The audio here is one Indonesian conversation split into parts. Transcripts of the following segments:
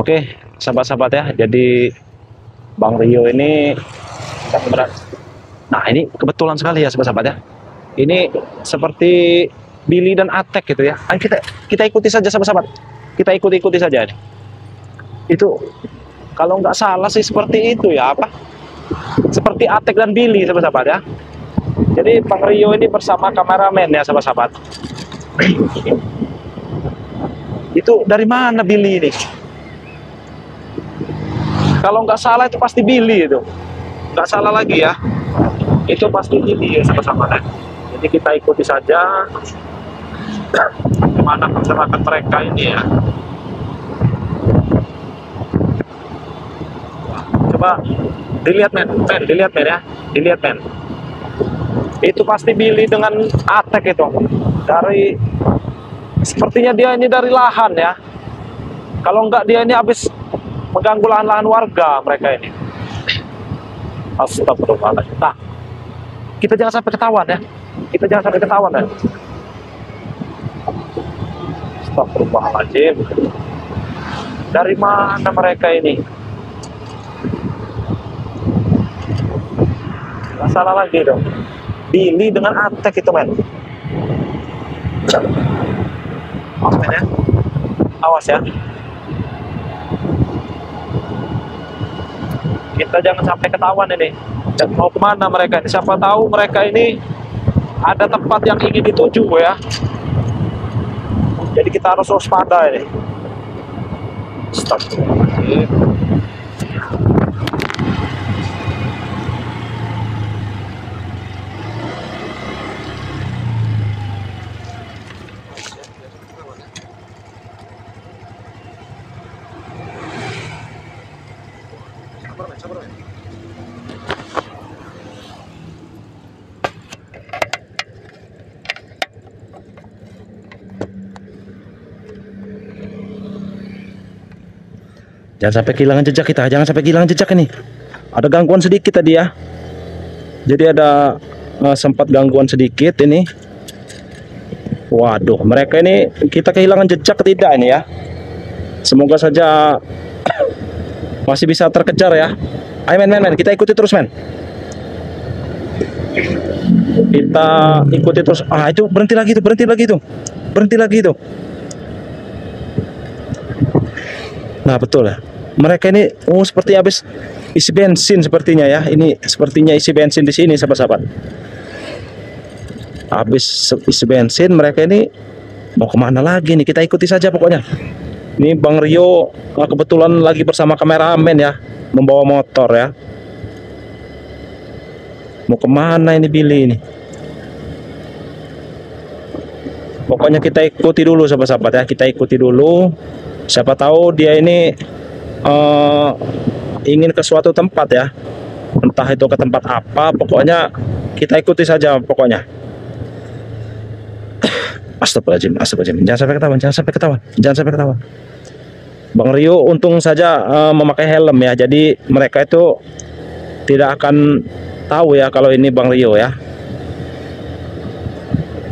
Oke, sahabat-sahabat ya. Jadi Bang Rio ini nah ini kebetulan sekali ya sahabat-sahabat ya. Ini seperti Billy dan Atek gitu ya. Ayo kita ikuti saja sahabat-sahabat. Kita ikuti saja nih. Itu kalau nggak salah sih seperti itu ya apa? Seperti Atek dan Billy sahabat-sahabat ya. Jadi Bang Rio ini bersama kameramen ya sahabat-sahabat. Itu dari mana Billy ini? Kalau nggak salah itu pasti Billy itu. Nggak salah lagi ya. Itu pasti Billy ya sahabat-sahabat. Jadi kita ikuti saja kemana pergerakan mereka ini ya. Coba dilihat men ya. Dilihat men. Itu pasti Billy dengan Atek itu. Dari sepertinya dia ini dari lahan ya. Kalau enggak dia ini habis mengganggu lahan-lahan warga mereka ini. Astagfirullahaladzim. Nah, kita jangan sampai ketahuan ya. Kita jangan sampai ketahuan ya. Astagfirullahaladzim. Dari mana mereka ini? Nggak salah lagi dong. Billy dengan Atek itu men. Awas men ya. Awas ya. Kita jangan sampai ketahuan ini. Mau kemana mereka ini? Siapa tahu mereka ini ada tempat yang ingin dituju ya. Jadi kita harus waspada ini. Astagfirullahaladzim. Jangan sampai kehilangan jejak kita, jangan sampai kehilangan jejak ini. Ada gangguan sedikit tadi ya. Jadi ada sempat gangguan sedikit ini. Waduh, mereka ini kita kehilangan jejak tidak ini ya. Semoga saja masih bisa terkejar ya. Ayo men, kita ikuti terus men. Kita ikuti terus. Ah itu berhenti lagi tuh. Nah betul ya. Mereka ini seperti habis isi bensin sepertinya ya. Ini sepertinya isi bensin di sini sahabat-sahabat. Habis isi bensin mereka ini mau kemana lagi nih? Kita ikuti saja pokoknya. Ini Bang Rio kebetulan lagi bersama kameramen ya, membawa motor ya. Mau kemana ini Billy ini? Pokoknya kita ikuti dulu sahabat-sahabat ya. Kita ikuti dulu. Siapa tahu dia ini ingin ke suatu tempat ya. Entah itu ke tempat apa. Pokoknya kita ikuti saja pokoknya. Astagfirullahaladzim. Jangan sampai ketahuan. Bang Rio untung saja memakai helm ya. Jadi mereka itu tidak akan tahu ya kalau ini Bang Rio ya.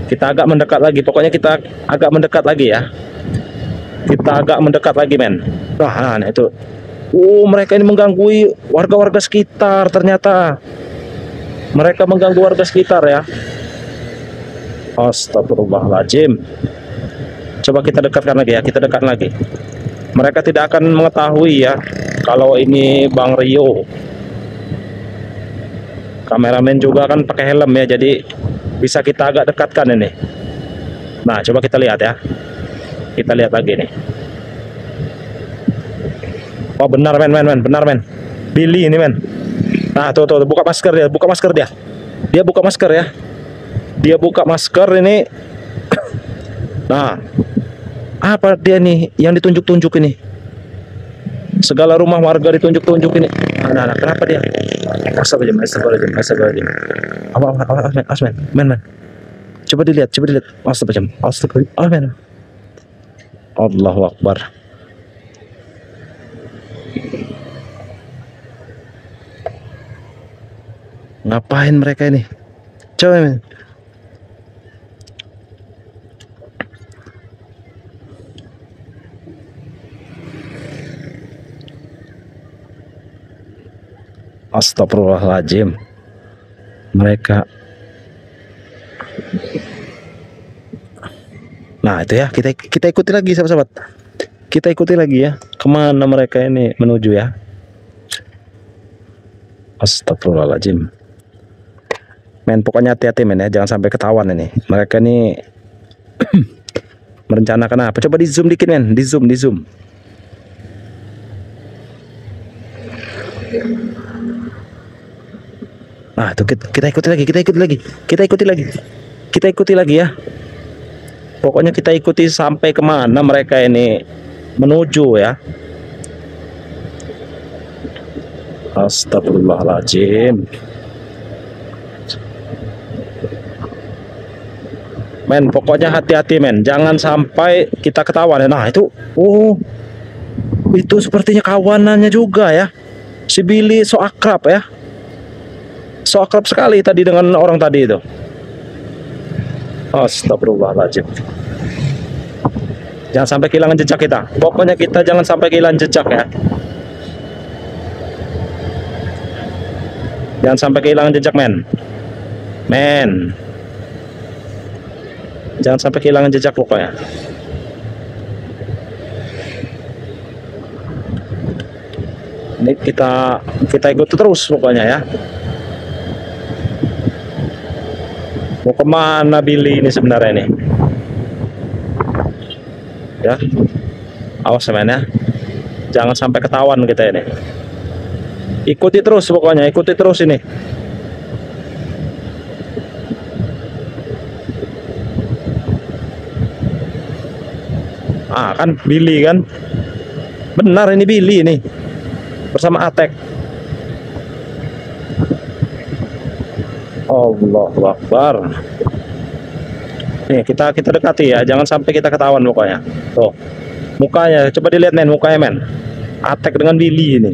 Kita agak mendekat lagi. Pokoknya kita agak mendekat lagi ya. Kita agak mendekat lagi men. Nah itu. Mereka ini mengganggu warga-warga sekitar ternyata. Mereka mengganggu warga sekitar ya. Astagfirullahaladzim. Coba kita dekatkan lagi ya. Kita dekat lagi. Mereka tidak akan mengetahui ya kalau ini Bang Rio. Kameramen juga kan pakai helm ya. Jadi bisa kita agak dekatkan ini. Nah coba kita lihat ya. Kita lihat lagi nih. Oh benar men. Billy ini men. Nah tuh buka masker dia. Dia buka masker ya. Dia buka masker ini. Nah apa dia nih yang ditunjuk-tunjuk ini? Segala rumah warga ditunjuk-tunjuk ini. Nah, kenapa dia? Astagfirullahaladzim. Awas men. Coba dilihat. Astagfirullahaladzim. Allahu Akbar. Ngapain mereka ini? Coba men. Astagfirullahaladzim. Mereka. Nah itu ya, kita ikuti lagi sahabat-sahabat. Kita ikuti lagi ya, kemana mereka ini menuju ya. Astagfirullahaladzim. Men, pokoknya hati-hati men ya, jangan sampai ketahuan ini. Mereka ini merencanakan apa? Coba di zoom dikit men, di zoom. Nah itu kita ikuti lagi ya. Pokoknya kita ikuti sampai kemana mereka ini menuju ya. Astagfirullahaladzim. Men, pokoknya hati-hati men, jangan sampai kita ketahuan. Nah itu, itu sepertinya kawanannya juga ya. Si Billy so akrab ya, so akrab sekali tadi dengan orang tadi itu. Astagfirullahaladzim. Jangan sampai kehilangan jejak kita. Pokoknya kita jangan sampai kehilangan jejak ya. Jangan sampai kehilangan jejak men. Jangan sampai kehilangan jejak pokoknya. Ini kita ikuti terus pokoknya ya. Mau kemana Billy ini sebenarnya ini? Ya, awas men ya. Jangan sampai ketahuan kita ini. Ikuti terus pokoknya, ikuti terus ini. Ah kan Billy kan, benar ini Billy ini bersama Atek. Allahu Akbar. Nih kita dekati ya, jangan sampai kita ketahuan pokoknya. Tuh mukanya, coba dilihat men, mukanya men, Atek dengan Billy ini.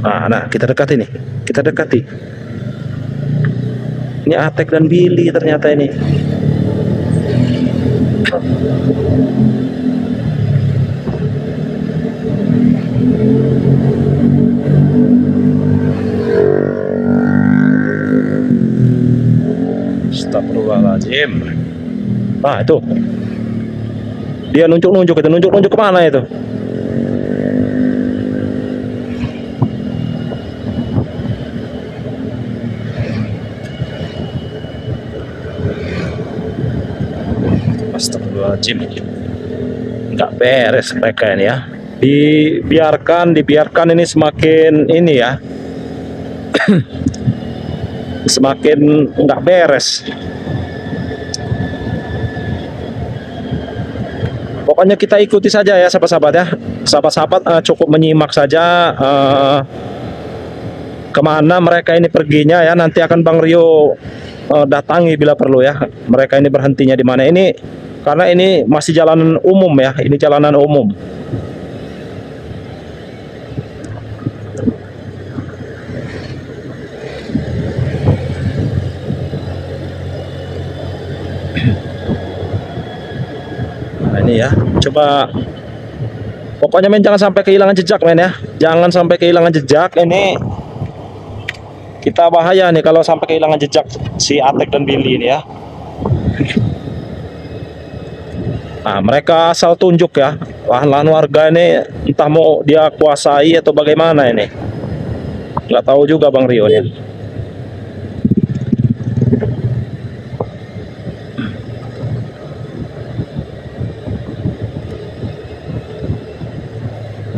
Nah kita dekati nih, kita dekati. Ini Atek dan Billy ternyata ini. Astagfirullahaladzim. Nah itu, dia nunjuk kemana itu? Astagfirullahaladzim, nggak beres mereka ini ya. Dibiarkan ini semakin ini ya. Semakin nggak beres. Pokoknya kita ikuti saja ya sahabat-sahabat ya. Sahabat-sahabat cukup menyimak saja kemana mereka ini perginya ya. Nanti akan Bang Rio datangi bila perlu ya. Mereka ini berhentinya di mana ini, karena ini masih jalanan umum ya. Ini jalanan umum. Nah ini ya, coba pokoknya men jangan sampai kehilangan jejak men ya. Jangan sampai kehilangan jejak. Ini kita bahaya nih kalau sampai kehilangan jejak si Atek dan Billy ini ya. Nah mereka asal tunjuk ya, lahan-lahan warga ini entah mau dia kuasai atau bagaimana ini, nggak tahu juga Bang Rio nih.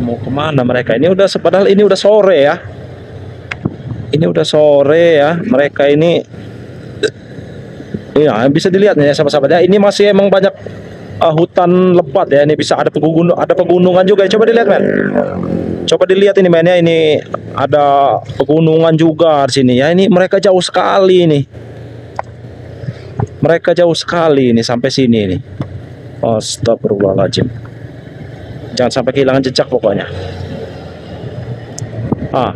Mau kemana mereka ini? Padahal ini udah sore ya. Ini udah sore ya. Mereka ini ya bisa dilihat ya sahabat-sahabat ya. Ini masih emang banyak hutan lebat ya. Ini bisa ada pegunungan juga. Coba dilihat men. Coba dilihat ini men ya. Ini ada pegunungan juga di sini ya. Ini mereka jauh sekali ini. Mereka jauh sekali ini sampai sini ini. Astagfirullahaladzim. Jangan sampai kehilangan jejak pokoknya.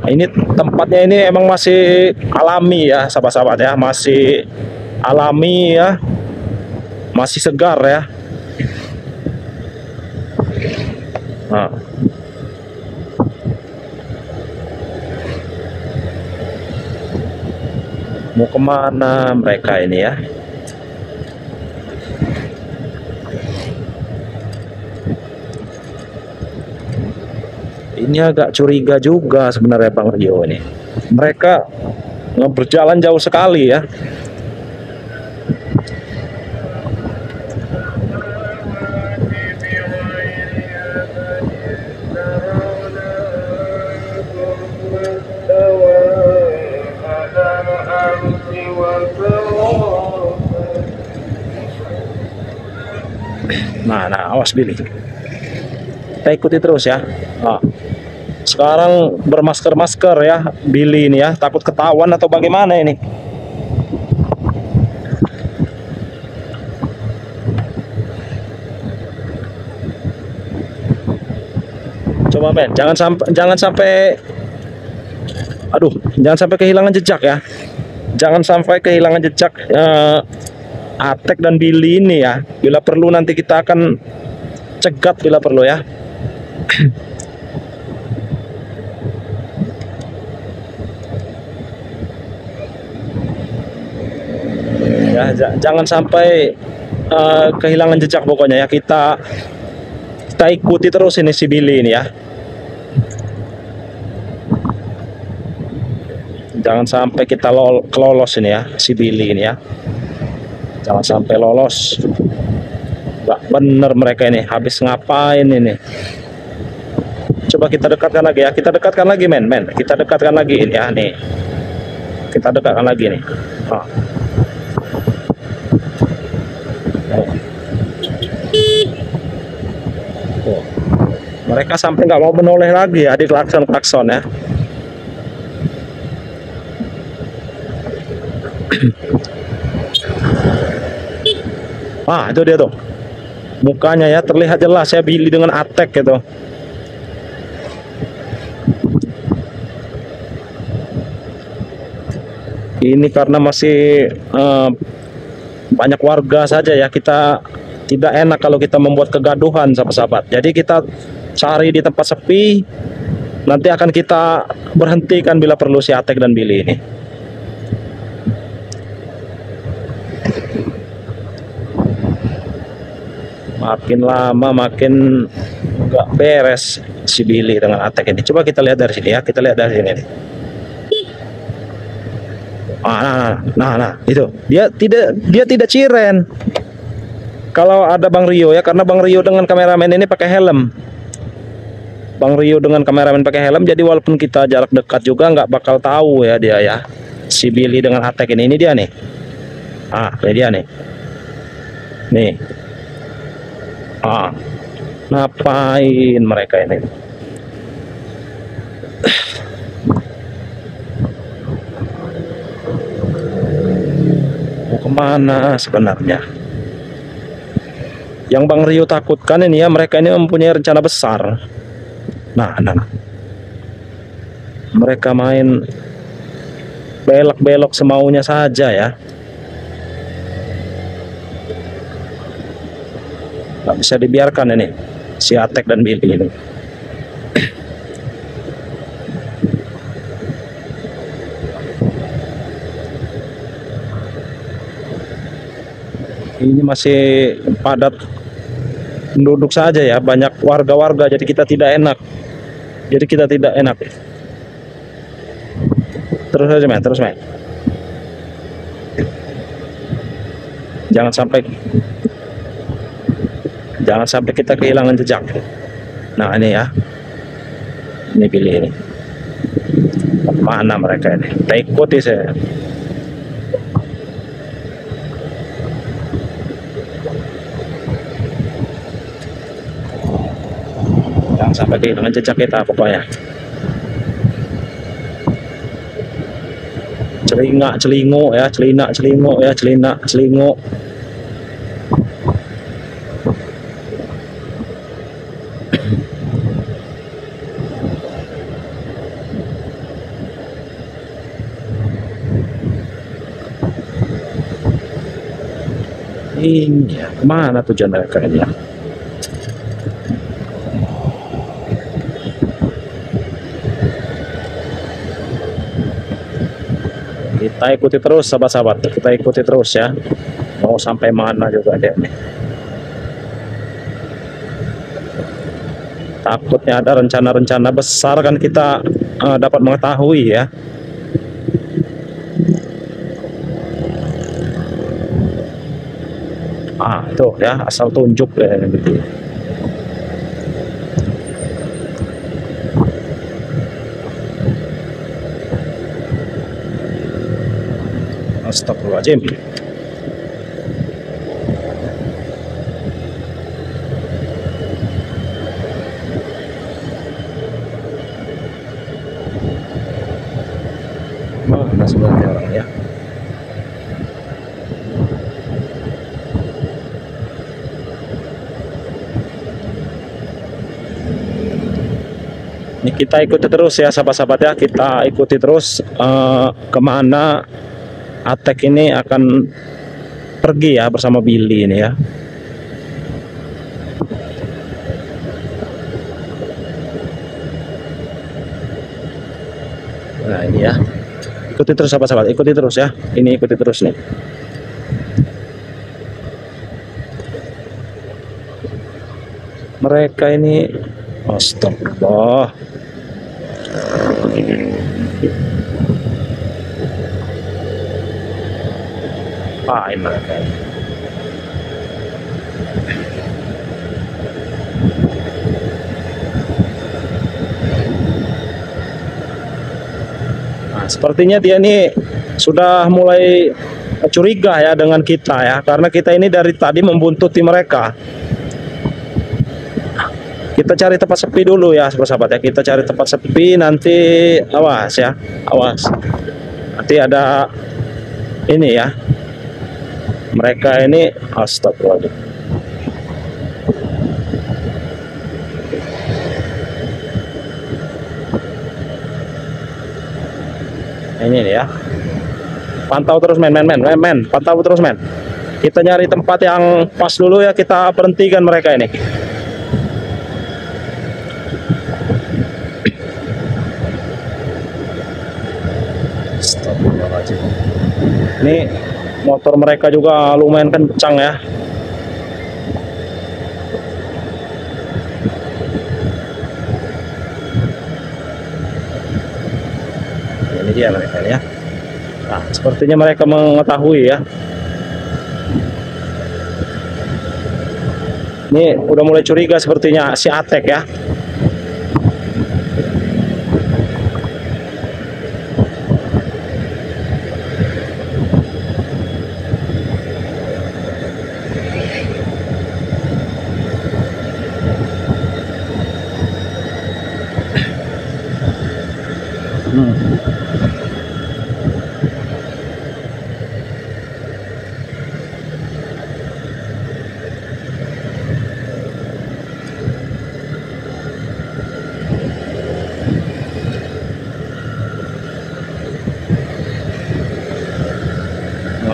Ini tempatnya ini emang masih alami ya sahabat-sahabat ya, masih alami ya, masih segar ya. Nah, mau kemana mereka ini ya? Ini agak curiga juga sebenarnya Bang Rio ini. Mereka berjalan jauh sekali ya. Nah, awas Billy. Kita ikuti terus ya. Nah, sekarang bermasker-masker ya Billy ini ya. Takut ketahuan atau bagaimana ini? Coba men, jangan sampai aduh, jangan sampai kehilangan jejak ya. Jangan sampai kehilangan jejak Atek dan Billy ini ya. Bila perlu nanti kita akan cegat bila perlu ya. Ya, jangan sampai kehilangan jejak pokoknya ya. Kita ikuti terus ini si Billy ini ya. Jangan sampai kita lolos ini ya si Billy ini ya. Jangan sampai lolos. Gak bener mereka ini. Habis ngapain ini? Coba kita dekatkan lagi ya. Kita dekatkan lagi men. Kita dekatkan lagi ini ya nih. Kita dekatkan lagi nih. Oh. Oh. Mereka sampai nggak mau menoleh lagi ya di klakson ya. Ah, itu dia tuh. Mukanya ya terlihat jelas ya Billy dengan Atek gitu. Ini karena masih banyak warga saja ya, kita tidak enak kalau kita membuat kegaduhan sahabat-sahabat. Jadi kita cari di tempat sepi, nanti akan kita berhentikan bila perlu si Atek dan Billy ini. Makin lama makin nggak beres si Billy dengan Atek ini. Coba kita lihat dari sini ya, kita lihat dari sini nih. Nah, itu dia tidak ciren kalau ada Bang Rio ya, karena Bang Rio dengan kameramen ini pakai helm. Bang Rio dengan kameramen pakai helm, jadi walaupun kita jarak dekat juga nggak bakal tahu ya dia ya. Si Billy dengan Atek ini dia nih. Ini dia nih. Nih. Ngapain mereka ini? Mau kemana sebenarnya? Yang Bang Rio takutkan ini ya, mereka ini mempunyai rencana besar. Nah. Mereka main belok-belok semaunya saja ya. Nggak bisa dibiarkan ini si Atek dan Billy ini. Ini masih padat penduduk saja ya, banyak warga-warga, jadi kita tidak enak. Terus aja men, jangan sampai kita kehilangan jejak. Nah ini ya, ini Billy ini. Mana mereka ini? Kita ikuti saya. Jangan sampai kehilangan jejak kita pokoknya. Celinguk ya, celinguk. Ini kemana tujuan mereka ini ya? Kita ikuti terus sahabat-sahabat, kita ikuti terus ya. Mau sampai mana juga dia nih. Takutnya ada rencana-rencana besar kan kita dapat mengetahui ya. Tuh ya, asal tunjuk ya gitu. Astagfirullahaladzim. Mana sebenarnya orang ya? Ini kita ikuti terus ya sahabat-sahabat ya, kita ikuti terus kemana Atek ini akan pergi ya bersama Billy ini ya. Nah ini ya, ikuti terus sahabat-sahabat, ikuti terus ya, ini ikuti terus nih. Mereka ini, astagfirullah. Ini mereka. Nah, sepertinya dia nih sudah mulai curiga ya dengan kita ya, karena kita ini dari tadi membuntuti mereka. Kita cari tempat sepi dulu ya sahabat-sahabat ya, kita cari tempat sepi, nanti awas ya, awas. Nanti ada ini ya, mereka ini astagfirullah. Ini nih ya, pantau terus men, pantau terus men. Kita nyari tempat yang pas dulu ya, kita berhentikan mereka ini. Ini motor mereka juga lumayan kencang ya. Ini dia mereka ya. Nah, sepertinya mereka mengetahui ya. Ini udah mulai curiga sepertinya si Atek ya.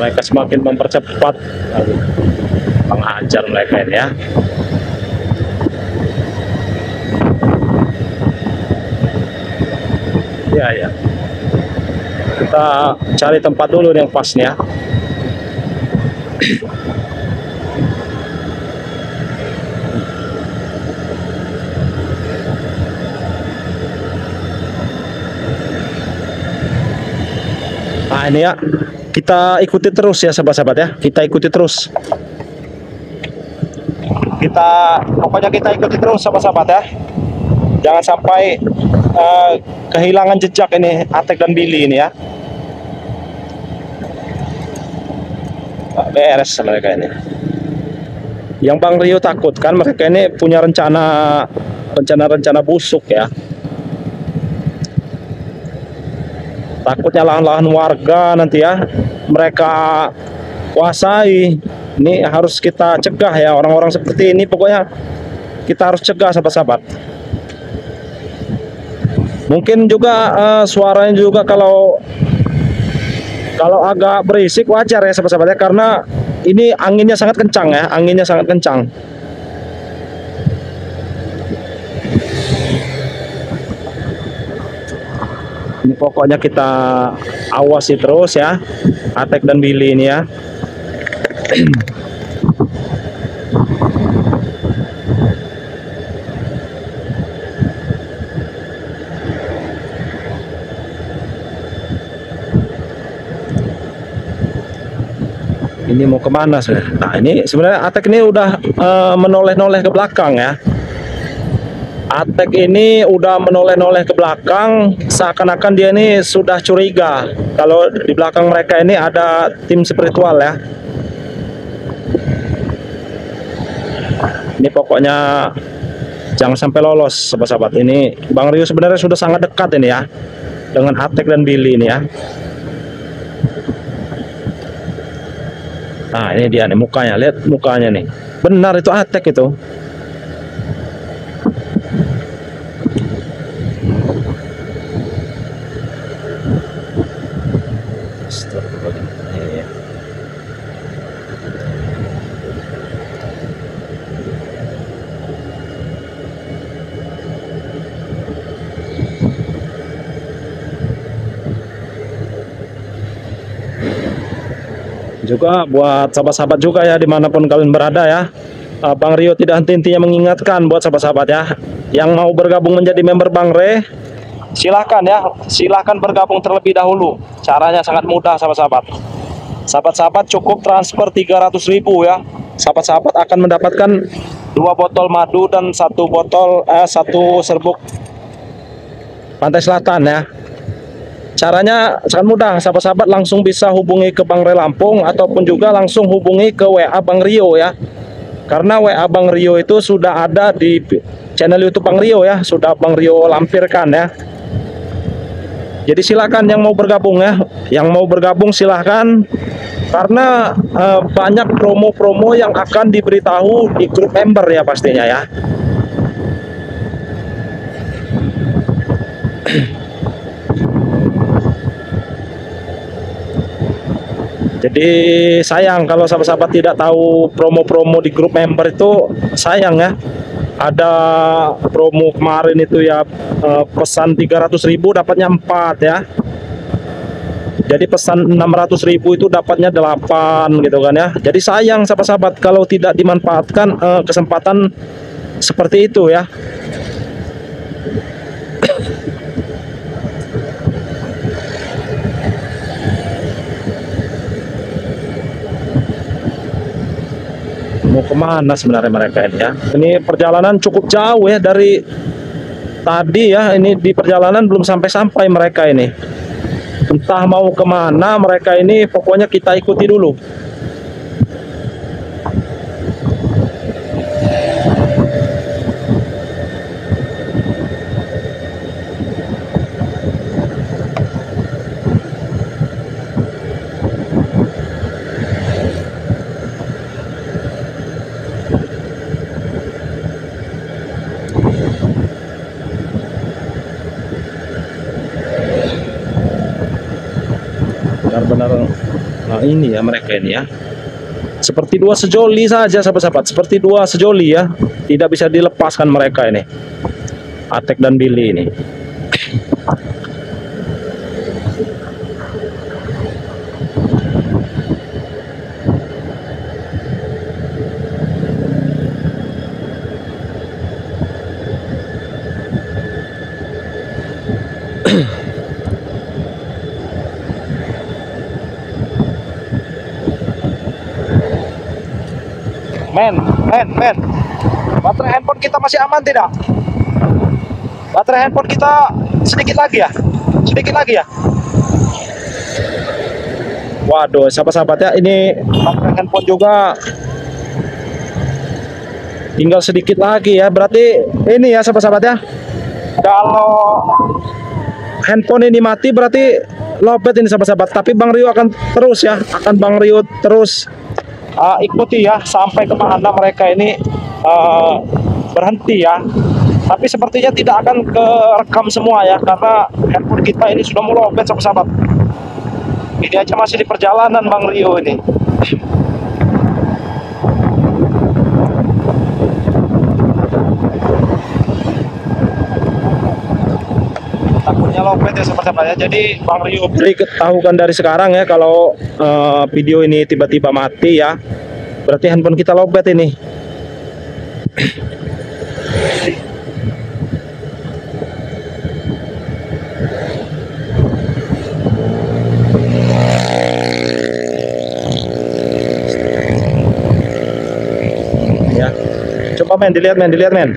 Mereka semakin mempercepat, mengajar mereka ini ya. Ya, kita cari tempat dulu yang pasnya. Nah ini ya, kita ikuti terus ya sahabat-sahabat ya, kita ikuti terus. Pokoknya kita ikuti terus sahabat-sahabat ya. Jangan sampai kehilangan jejak ini Atek dan Billy ini ya. Beres mereka ini. Yang Bang Rio takutkan mereka ini punya rencana busuk ya. Takutnya lahan-lahan warga nanti ya mereka kuasai. Ini harus kita cegah ya, orang-orang seperti ini pokoknya kita harus cegah sahabat-sahabat. Mungkin juga suaranya juga kalau agak berisik wajar ya sahabat-sahabat ya, karena ini anginnya sangat kencang ya, anginnya sangat kencang. Ini pokoknya kita awasi terus ya, Atek dan Billy ini ya. Ini mau kemana sebenarnya? Nah ini sebenarnya Atek ini udah menoleh-noleh ke belakang ya. Atek ini udah menoleh-noleh ke belakang, seakan-akan dia ini sudah curiga kalau di belakang mereka ini ada tim spiritual ya. Ini pokoknya jangan sampai lolos sahabat-sahabat. Ini Bang Rio sebenarnya sudah sangat dekat ini ya dengan Atek dan Billy ini ya. Nah ini dia nih mukanya, lihat mukanya nih. Benar itu Atek itu. Juga buat sahabat-sahabat juga ya dimanapun kalian berada ya, Bang Rio tidak henti-hentinya mengingatkan buat sahabat-sahabat ya yang mau bergabung menjadi member Bang Re, silahkan ya, silahkan bergabung terlebih dahulu. Caranya sangat mudah sahabat-sahabat. Sahabat-sahabat cukup transfer 300.000 ya, sahabat-sahabat akan mendapatkan 2 botol madu dan 1 serbuk Pantai Selatan ya. Caranya sangat mudah, sahabat-sahabat langsung bisa hubungi ke Bang Re Lampung ataupun juga langsung hubungi ke WA Bang Rio ya. Karena WA Bang Rio itu sudah ada di channel YouTube Bang Rio ya, sudah Bang Rio lampirkan ya. Jadi silakan yang mau bergabung ya, yang mau bergabung silahkan, karena banyak promo-promo yang akan diberitahu di grup member ya pastinya ya. Jadi sayang kalau sahabat-sahabat tidak tahu promo-promo di grup member itu, sayang ya. Ada promo kemarin itu ya, pesan 300.000 dapatnya 4 ya. Jadi pesan 600.000 itu dapatnya 8 gitu kan ya. Jadi sayang sahabat-sahabat kalau tidak dimanfaatkan kesempatan seperti itu ya. Mau kemana sebenarnya mereka ini ya? Ini perjalanan cukup jauh ya dari tadi ya. Ini di perjalanan belum sampai-sampai mereka ini. Entah mau kemana mereka ini, pokoknya kita ikuti dulu. Benar-benar, nah ini ya mereka ini ya, seperti 2 sejoli saja sahabat-sahabat, seperti 2 sejoli ya, tidak bisa dilepaskan mereka ini, Atek dan Billy ini. Men, baterai handphone kita masih aman tidak? Baterai handphone kita sedikit lagi ya. Waduh, sahabat-sahabat ya, ini baterai handphone juga tinggal sedikit lagi ya. Berarti ini ya sahabat-sahabat ya, kalau handphone ini mati berarti lowbat ini sahabat-sahabat. Tapi Bang Rio akan terus ya, Bang Rio terus ikuti ya sampai kemana mereka ini berhenti ya. Tapi sepertinya tidak akan kerekam semua ya, karena handphone kita ini sudah mau lowbat sahabat-sahabat. Ini aja masih di perjalanan Bang Rio ini. Takutnya lowbat ya sahabat-sahabat ya. Jadi Bang Rio beritahukan dari sekarang ya, kalau video ini tiba-tiba mati ya, berarti handphone kita lowbat ini. Ya, coba men, dilihat men.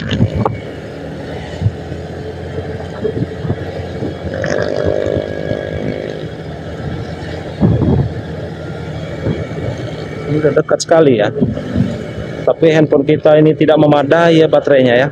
Ini udah dekat sekali ya, tapi handphone kita ini tidak memadai ya baterainya ya.